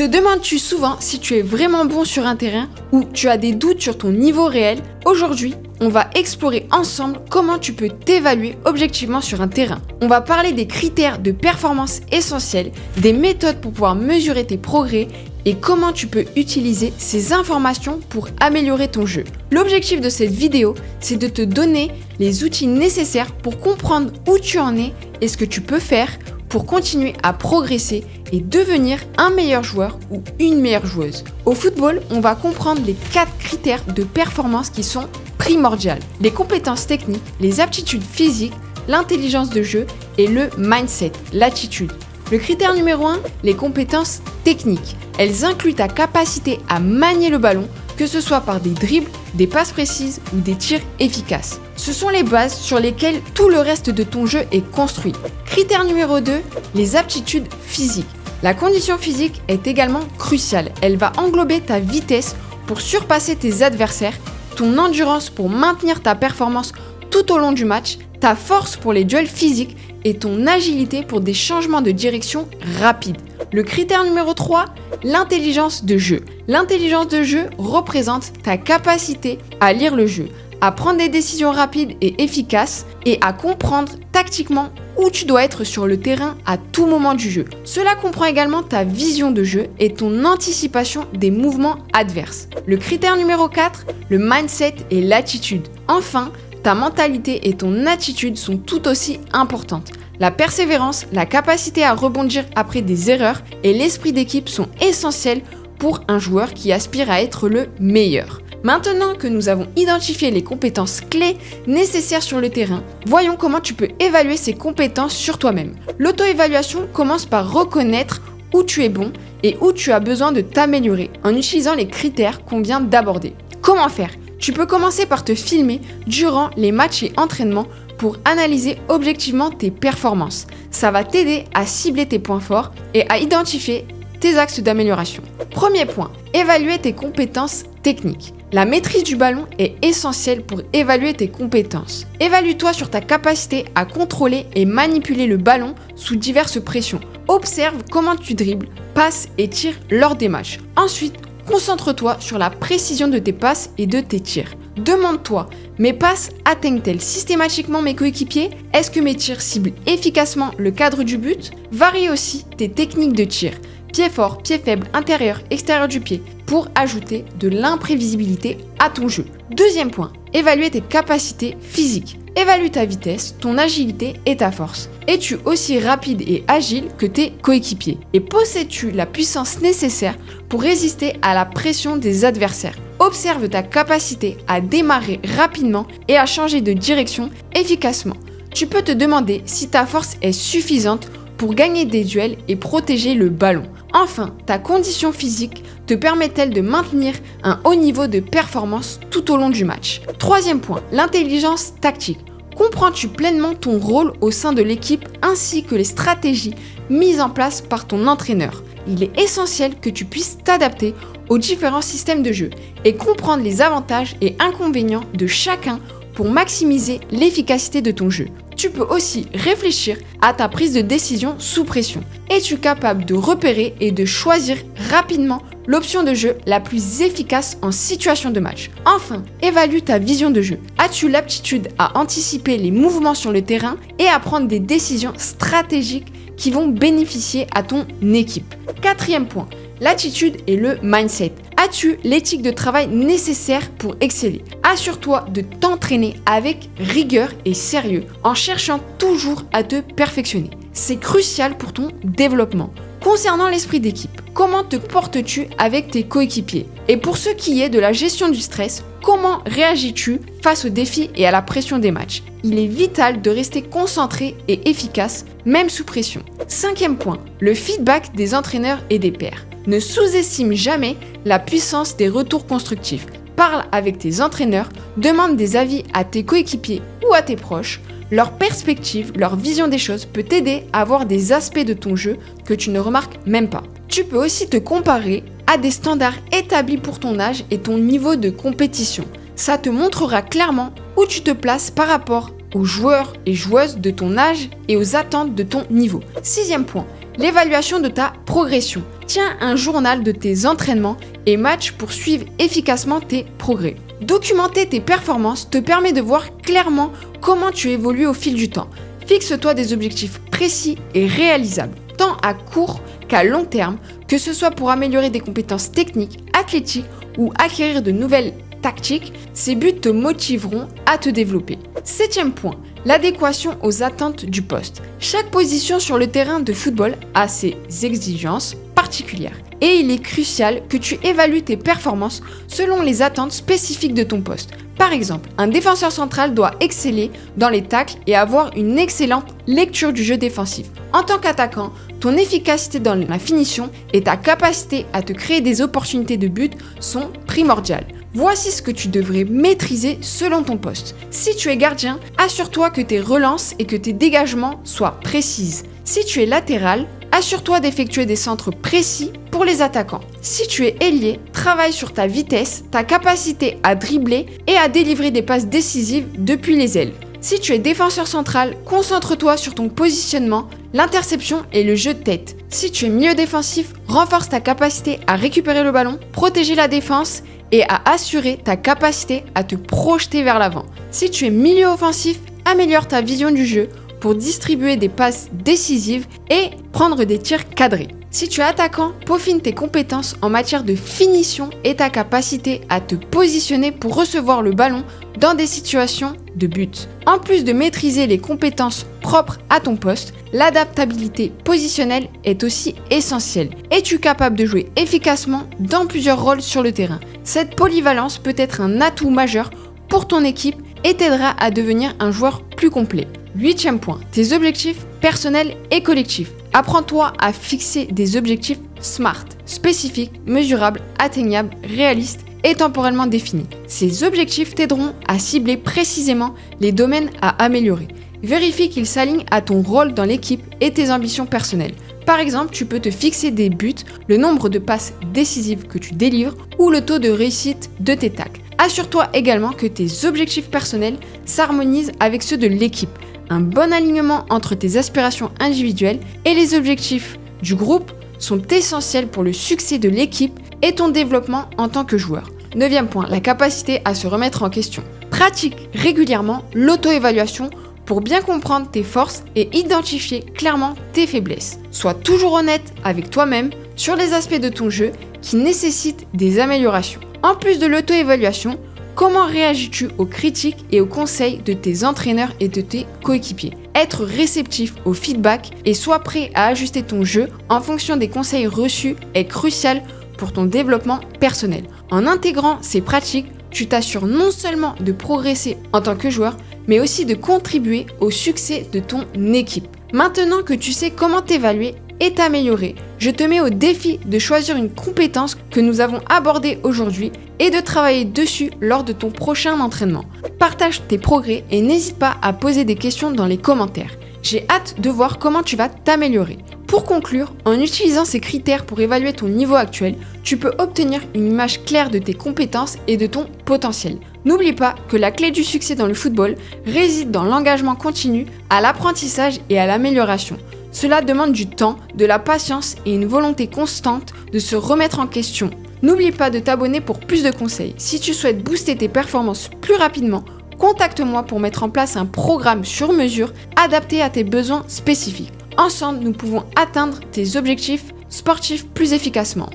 Te demandes-tu souvent si tu es vraiment bon sur un terrain ou tu as des doutes sur ton niveau réel? Aujourd'hui, on va explorer ensemble comment tu peux t'évaluer objectivement sur un terrain. On va parler des critères de performance essentiels, des méthodes pour pouvoir mesurer tes progrès et comment tu peux utiliser ces informations pour améliorer ton jeu. L'objectif de cette vidéo, c'est de te donner les outils nécessaires pour comprendre où tu en es et ce que tu peux faire pour continuer à progresser et devenir un meilleur joueur ou une meilleure joueuse. Au football, on va comprendre les 4 critères de performance qui sont primordiales. Les compétences techniques, les aptitudes physiques, l'intelligence de jeu et le mindset, l'attitude. Le critère numéro 1, les compétences techniques. Elles incluent ta capacité à manier le ballon, que ce soit par des dribbles, des passes précises ou des tirs efficaces. Ce sont les bases sur lesquelles tout le reste de ton jeu est construit. Critère numéro 2, les aptitudes physiques. La condition physique est également cruciale. Elle va englober ta vitesse pour surpasser tes adversaires, ton endurance pour maintenir ta performance tout au long du match, ta force pour les duels physiques et ton agilité pour des changements de direction rapides. Le critère numéro 3, l'intelligence de jeu. L'intelligence de jeu représente ta capacité à lire le jeu, à prendre des décisions rapides et efficaces et à comprendre tactiquement où tu dois être sur le terrain à tout moment du jeu. Cela comprend également ta vision de jeu et ton anticipation des mouvements adverses. Le critère numéro 4, le mindset et l'attitude. Enfin, ta mentalité et ton attitude sont tout aussi importantes. La persévérance, la capacité à rebondir après des erreurs et l'esprit d'équipe sont essentiels pour un joueur qui aspire à être le meilleur. Maintenant que nous avons identifié les compétences clés nécessaires sur le terrain, voyons comment tu peux évaluer ces compétences sur toi-même. L'auto-évaluation commence par reconnaître où tu es bon et où tu as besoin de t'améliorer en utilisant les critères qu'on vient d'aborder. Comment faire ? Tu peux commencer par te filmer durant les matchs et entraînements pour analyser objectivement tes performances. Ça va t'aider à cibler tes points forts et à identifier tes axes d'amélioration. Premier point, évaluer tes compétences techniques. La maîtrise du ballon est essentielle pour évaluer tes compétences. Évalue-toi sur ta capacité à contrôler et manipuler le ballon sous diverses pressions. Observe comment tu dribbles, passes et tires lors des matchs. Ensuite, concentre-toi sur la précision de tes passes et de tes tirs. Demande-toi, mes passes atteignent-elles systématiquement mes coéquipiers? Est-ce que mes tirs ciblent efficacement le cadre du but? Varie aussi tes techniques de tir. Pied fort, pied faible, intérieur, extérieur du pied, pour ajouter de l'imprévisibilité à ton jeu. Deuxième point, évaluer tes capacités physiques. Évalue ta vitesse, ton agilité et ta force. Es-tu aussi rapide et agile que tes coéquipiers? Et possèdes-tu la puissance nécessaire pour résister à la pression des adversaires? Observe ta capacité à démarrer rapidement et à changer de direction efficacement. Tu peux te demander si ta force est suffisante pour gagner des duels et protéger le ballon. Enfin, ta condition physique te permet-elle de maintenir un haut niveau de performance tout au long du match? Troisième point, l'intelligence tactique. Comprends-tu pleinement ton rôle au sein de l'équipe ainsi que les stratégies mises en place par ton entraîneur? Il est essentiel que tu puisses t'adapter aux différents systèmes de jeu et comprendre les avantages et inconvénients de chacun pour maximiser l'efficacité de ton jeu. Tu peux aussi réfléchir à ta prise de décision sous pression. Es-tu capable de repérer et de choisir rapidement l'option de jeu la plus efficace en situation de match? Enfin, évalue ta vision de jeu. As-tu l'aptitude à anticiper les mouvements sur le terrain et à prendre des décisions stratégiques qui vont bénéficier à ton équipe? Quatrième point, l'attitude et le mindset. As-tu l'éthique de travail nécessaire pour exceller? Assure-toi de t'entraîner avec rigueur et sérieux en cherchant toujours à te perfectionner. C'est crucial pour ton développement. Concernant l'esprit d'équipe, comment te portes-tu avec tes coéquipiers? Et pour ce qui est de la gestion du stress, comment réagis-tu face aux défis et à la pression des matchs? Il est vital de rester concentré et efficace, même sous pression. Cinquième point, le feedback des entraîneurs et des pairs. Ne sous-estime jamais la puissance des retours constructifs. Parle avec tes entraîneurs, demande des avis à tes coéquipiers ou à tes proches. Leur perspective, leur vision des choses peut t'aider à voir des aspects de ton jeu que tu ne remarques même pas. Tu peux aussi te comparer à des standards établis pour ton âge et ton niveau de compétition. Ça te montrera clairement où tu te places par rapport aux joueurs et joueuses de ton âge et aux attentes de ton niveau. Sixième point, l'évaluation de ta progression. Tiens un journal de tes entraînements et matchs pour suivre efficacement tes progrès. Documenter tes performances te permet de voir clairement comment tu évolues au fil du temps. Fixe-toi des objectifs précis et réalisables, tant à court qu'à long terme, que ce soit pour améliorer des compétences techniques, athlétiques ou acquérir de nouvelles tactiques. Ces buts te motiveront à te développer. 7e point, l'adéquation aux attentes du poste. Chaque position sur le terrain de football a ses exigences particulières et il est crucial que tu évalues tes performances selon les attentes spécifiques de ton poste. Par exemple, un défenseur central doit exceller dans les tacles et avoir une excellente lecture du jeu défensif. En tant qu'attaquant, ton efficacité dans la finition et ta capacité à te créer des opportunités de but sont primordiales. Voici ce que tu devrais maîtriser selon ton poste. Si tu es gardien, assure-toi que tes relances et que tes dégagements soient précises. Si tu es latéral, assure-toi d'effectuer des centres précis pour les attaquants. Si tu es ailier, travaille sur ta vitesse, ta capacité à dribbler et à délivrer des passes décisives depuis les ailes. Si tu es défenseur central, concentre-toi sur ton positionnement, l'interception et le jeu de tête. Si tu es milieu défensif, renforce ta capacité à récupérer le ballon, protéger la défense et à assurer ta capacité à te projeter vers l'avant. Si tu es milieu offensif, améliore ta vision du jeu pour distribuer des passes décisives et prendre des tirs cadrés. Si tu es attaquant, peaufine tes compétences en matière de finition et ta capacité à te positionner pour recevoir le ballon dans des situations de but. En plus de maîtriser les compétences propres à ton poste, l'adaptabilité positionnelle est aussi essentielle. Es-tu capable de jouer efficacement dans plusieurs rôles sur le terrain? Cette polyvalence peut être un atout majeur pour ton équipe et t'aidera à devenir un joueur plus complet. 8e point, tes objectifs personnels et collectifs. Apprends-toi à fixer des objectifs SMART, spécifiques, mesurables, atteignables, réalistes et temporellement définis. Ces objectifs t'aideront à cibler précisément les domaines à améliorer. Vérifie qu'ils s'alignent à ton rôle dans l'équipe et tes ambitions personnelles. Par exemple, tu peux te fixer des buts, le nombre de passes décisives que tu délivres ou le taux de réussite de tes tacles. Assure-toi également que tes objectifs personnels s'harmonisent avec ceux de l'équipe. Un bon alignement entre tes aspirations individuelles et les objectifs du groupe sont essentiels pour le succès de l'équipe et ton développement en tant que joueur. 9e point, la capacité à se remettre en question. Pratique régulièrement l'auto-évaluation pour bien comprendre tes forces et identifier clairement tes faiblesses. Sois toujours honnête avec toi-même sur les aspects de ton jeu qui nécessitent des améliorations. En plus de l'auto-évaluation, comment réagis-tu aux critiques et aux conseils de tes entraîneurs et de tes coéquipiers? Être réceptif au feedback et sois prêt à ajuster ton jeu en fonction des conseils reçus est crucial pour ton développement personnel. En intégrant ces pratiques, tu t'assures non seulement de progresser en tant que joueur, mais aussi de contribuer au succès de ton équipe. Maintenant que tu sais comment t'évaluer et t'améliorer, je te mets au défi de choisir une compétence que nous avons abordée aujourd'hui et de travailler dessus lors de ton prochain entraînement. Partage tes progrès et n'hésite pas à poser des questions dans les commentaires. J'ai hâte de voir comment tu vas t'améliorer. Pour conclure, en utilisant ces critères pour évaluer ton niveau actuel, tu peux obtenir une image claire de tes compétences et de ton potentiel. N'oublie pas que la clé du succès dans le football réside dans l'engagement continu, à l'apprentissage et à l'amélioration. Cela demande du temps, de la patience et une volonté constante de se remettre en question. N'oublie pas de t'abonner pour plus de conseils. Si tu souhaites booster tes performances plus rapidement, contacte-moi pour mettre en place un programme sur mesure adapté à tes besoins spécifiques. Ensemble, nous pouvons atteindre tes objectifs sportifs plus efficacement.